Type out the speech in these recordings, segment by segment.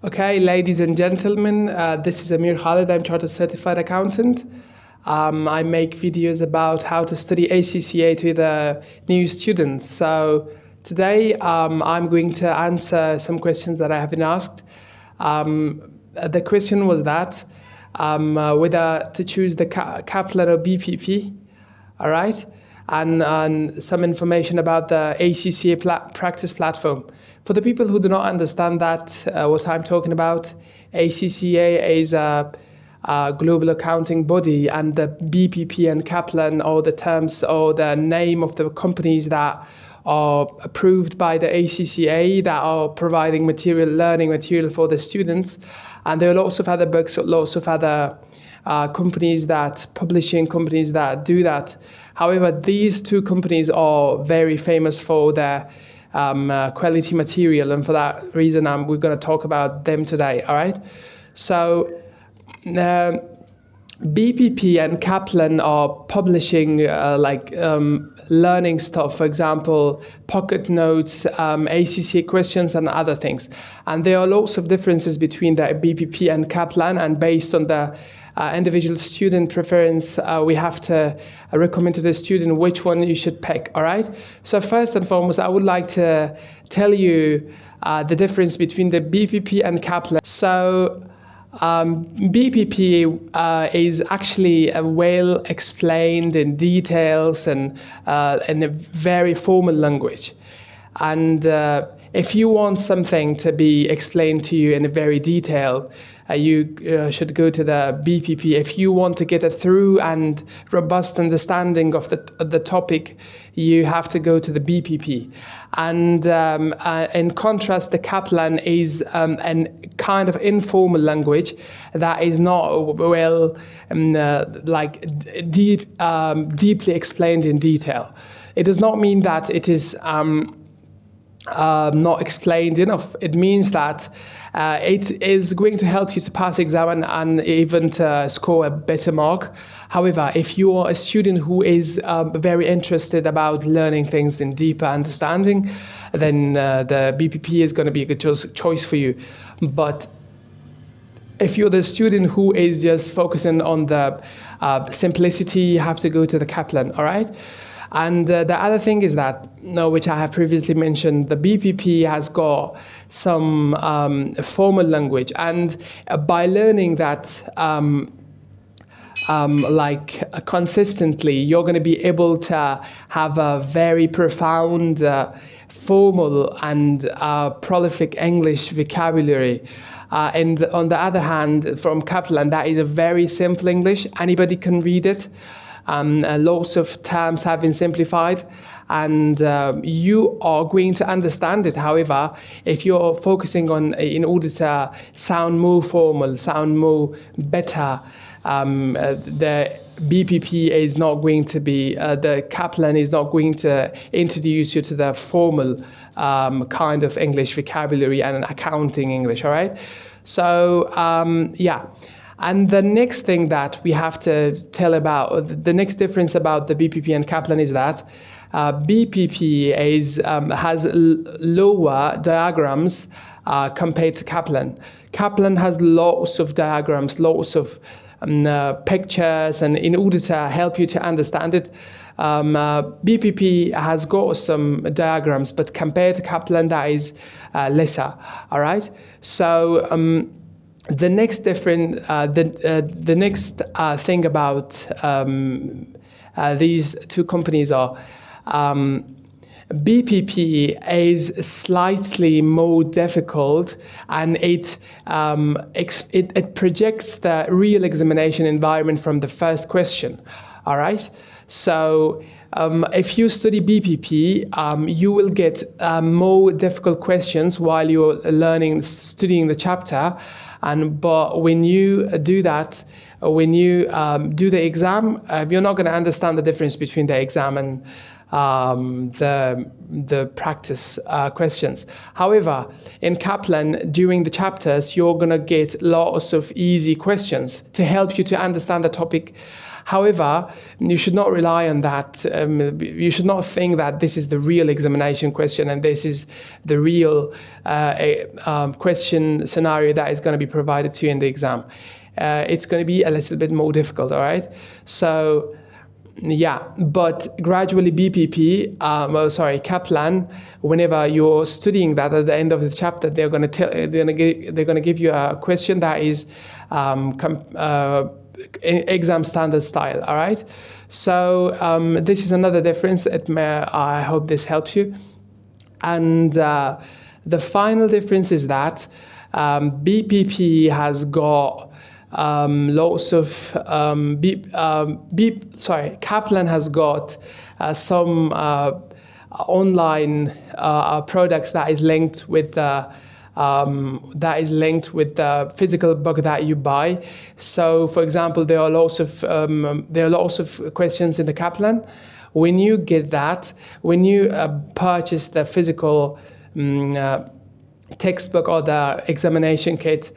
Okay, ladies and gentlemen, this is Amir Khalid. I'm Chartered Certified Accountant. I make videos about how to study ACCA to the new students. So today I'm going to answer some questions that I have been asked. The question was that whether to choose the Kaplan or BPP, all right, and some information about the ACCA practice platform. For the people who do not understand that, what I'm talking about, ACCA is a global accounting body, and the BPP and Kaplan are the terms or the name of the companies that are approved by the ACCA that are providing learning material for the students. And there are lots of other books, lots of other publishing companies that do that. However, these two companies are very famous for their quality material, and for that reason we're going to talk about them today. All right, so BPP and Kaplan are publishing learning stuff, for example, pocket notes, ACCA questions, and other things. And there are lots of differences between the BPP and Kaplan, and based on the individual student preference, we have to recommend to the student which one you should pick. All right. So first and foremost, I would like to tell you the difference between the BPP and Kaplan. So BPP is actually well explained in details and in a very formal language. And if you want something to be explained to you in a very detail, you should go to the BPP. If you want to get a thorough and robust understanding of the topic, you have to go to the BPP. And in contrast, the Kaplan is a kind of informal language that is not well deeply explained in detail. It does not mean that it is not explained enough. It means that it is going to help you to pass exam and even to score a better mark. However, if you are a student who is very interested about learning things in deeper understanding, then the BPP is going to be a good choice for you. But if you're the student who is just focusing on the simplicity, you have to go to the Kaplan, all right? And the other thing is that, which I have previously mentioned, the BPP has got some formal language, and by learning that consistently, you're going to be able to have a very profound, formal and prolific English vocabulary. And on the other hand, from Kaplan, that is a very simple English. Anybody can read it. Lots of terms have been simplified, and you are going to understand it. However, if you're focusing on, in order to sound more formal, sound more better, the BPP is not going to be, the Kaplan is not going to introduce you to the formal kind of English vocabulary and accounting English, all right? So, yeah. And the next thing that we have to tell about, the next difference about the BPP and Kaplan is that BPP has lower diagrams compared to Kaplan. Kaplan has lots of diagrams, lots of pictures, and in order to help you to understand it, BPP has got some diagrams, but compared to Kaplan, that is lesser. All right. So the next thing about these two companies are BPP is slightly more difficult, and it projects the real examination environment from the first question. All right. So if you study BPP, you will get more difficult questions while you're studying the chapter. But when you do that, when you do the exam, you're not going to understand the difference between the exam and the practice questions. However, in Kaplan, during the chapters, you're going to get lots of easy questions to help you to understand the topic. However, you should not rely on that. You should not think that this is the real examination question and this is the real question scenario that is going to be provided to you in the exam. It's going to be a little bit more difficult, all right? So, yeah, but gradually BPP, Kaplan, whenever you're studying that at the end of the chapter, they're going to give you a question that is exam standard style, all right? So this is another difference. I hope this helps you. And the final difference is that BPP has got lots of Kaplan has got some online products that is linked with the physical book that you buy. So, for example, there are lots of questions in the Kaplan. When you get that, when you purchase the physical textbook or the examination kit,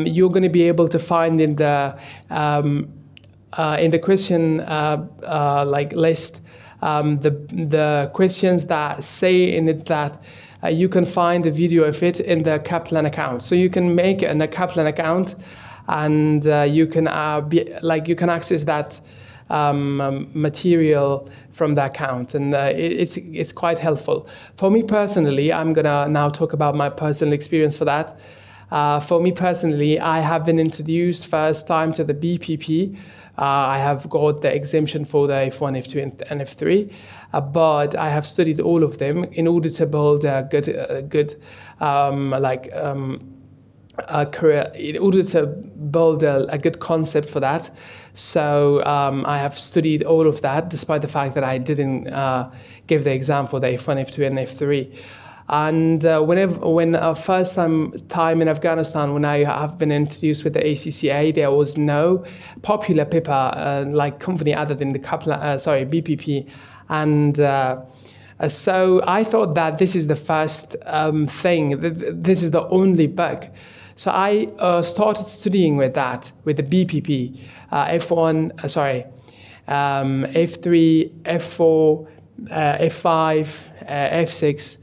you're going to be able to find in the question list the questions that say in it that you can find a video of it in the Kaplan account. So you can make a Kaplan account, and you can access that material from the account, and it's quite helpful. For me personally, I'm gonna now talk about my personal experience for that. For me personally, I have been introduced first time to the BPP. I have got the exemption for the F1, F2, and F3, but I have studied all of them in order to build a good career, in order to build a good concept for that. So I have studied all of that, despite the fact that I didn't give the exam for the F1, F2, and F3. And when first time in Afghanistan, when I have been introduced with the ACCA, there was no popular paper company other than the BPP, and so I thought that this is the first thing. This is the only book. So I started studying with the BPP, F1, F3, F4, F5, F6.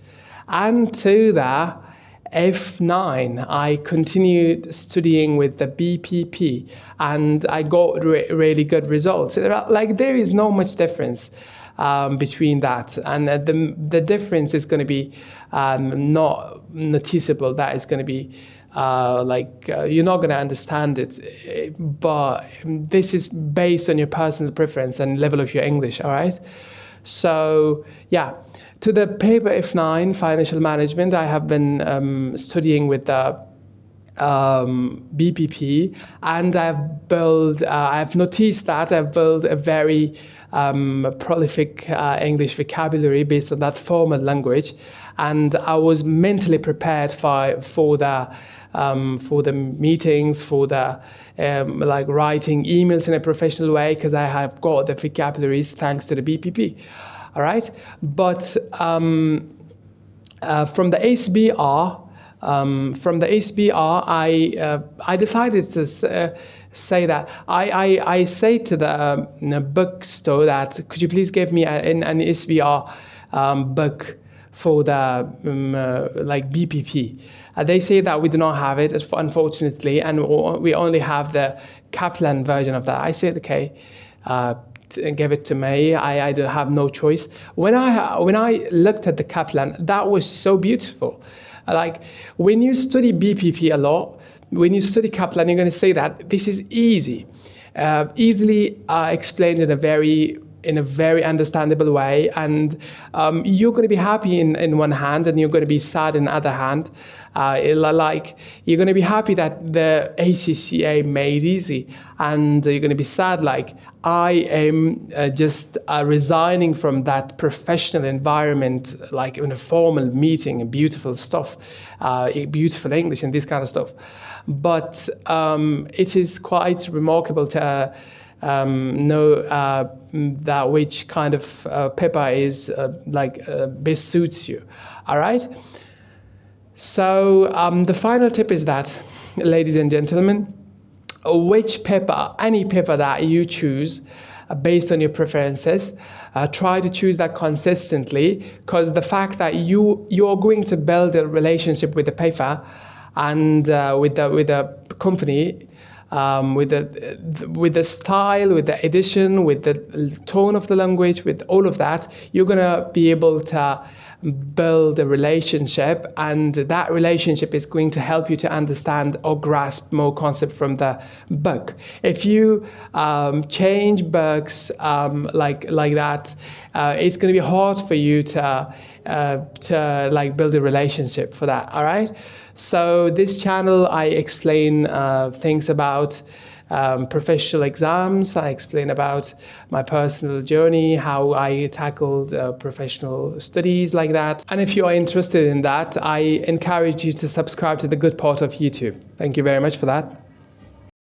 And to the F9, I continued studying with the BPP, and I got really good results. There is no much difference between that, and the difference is going to be not noticeable. That is going to be you're not going to understand it, but this is based on your personal preference and level of your English, all right? So, yeah. To the paper F9, financial management, I have been studying with the BPP, and I've noticed that I've built a very prolific English vocabulary based on that formal language, and I was mentally prepared for the meetings, for the writing emails in a professional way, because I have got the vocabularies thanks to the BPP. All right, but from the SBR, I decided to say that I say to the bookstore that could you please give me an SBR book for the BPP. They say that we do not have it, unfortunately, and we only have the Kaplan version of that. I said, okay. Give it to me. I don't have no choice. When I looked at the Kaplan, that was so beautiful. When you study BPP a lot, when you study Kaplan, you're going to say that this is easily explained in a very understandable way, and you're going to be happy in one hand, and you're going to be sad in the other hand. You're going to be happy that the ACCA made easy, and you're going to be sad I am just resigning from that professional environment, in a formal meeting and beautiful stuff, beautiful English and this kind of stuff. But it is quite remarkable to know that which kind of paper is best suits you. All right. So the final tip is that, ladies and gentlemen, which paper, any paper that you choose based on your preferences. Try to choose that consistently, because the fact that you're going to build a relationship with the paper and with the company, with the style, with the edition, with the tone of the language, with all of that, you're gonna be able to build a relationship, and that relationship is going to help you to understand or grasp more concept from the book. If you change books like that, it's going to be hard for you to like build a relationship for that. All right. So this channel, I explain things about professional exams. I explain about my personal journey, how I tackled professional studies like that. And if you are interested in that, I encourage you to subscribe to the good part of YouTube. Thank you very much for that.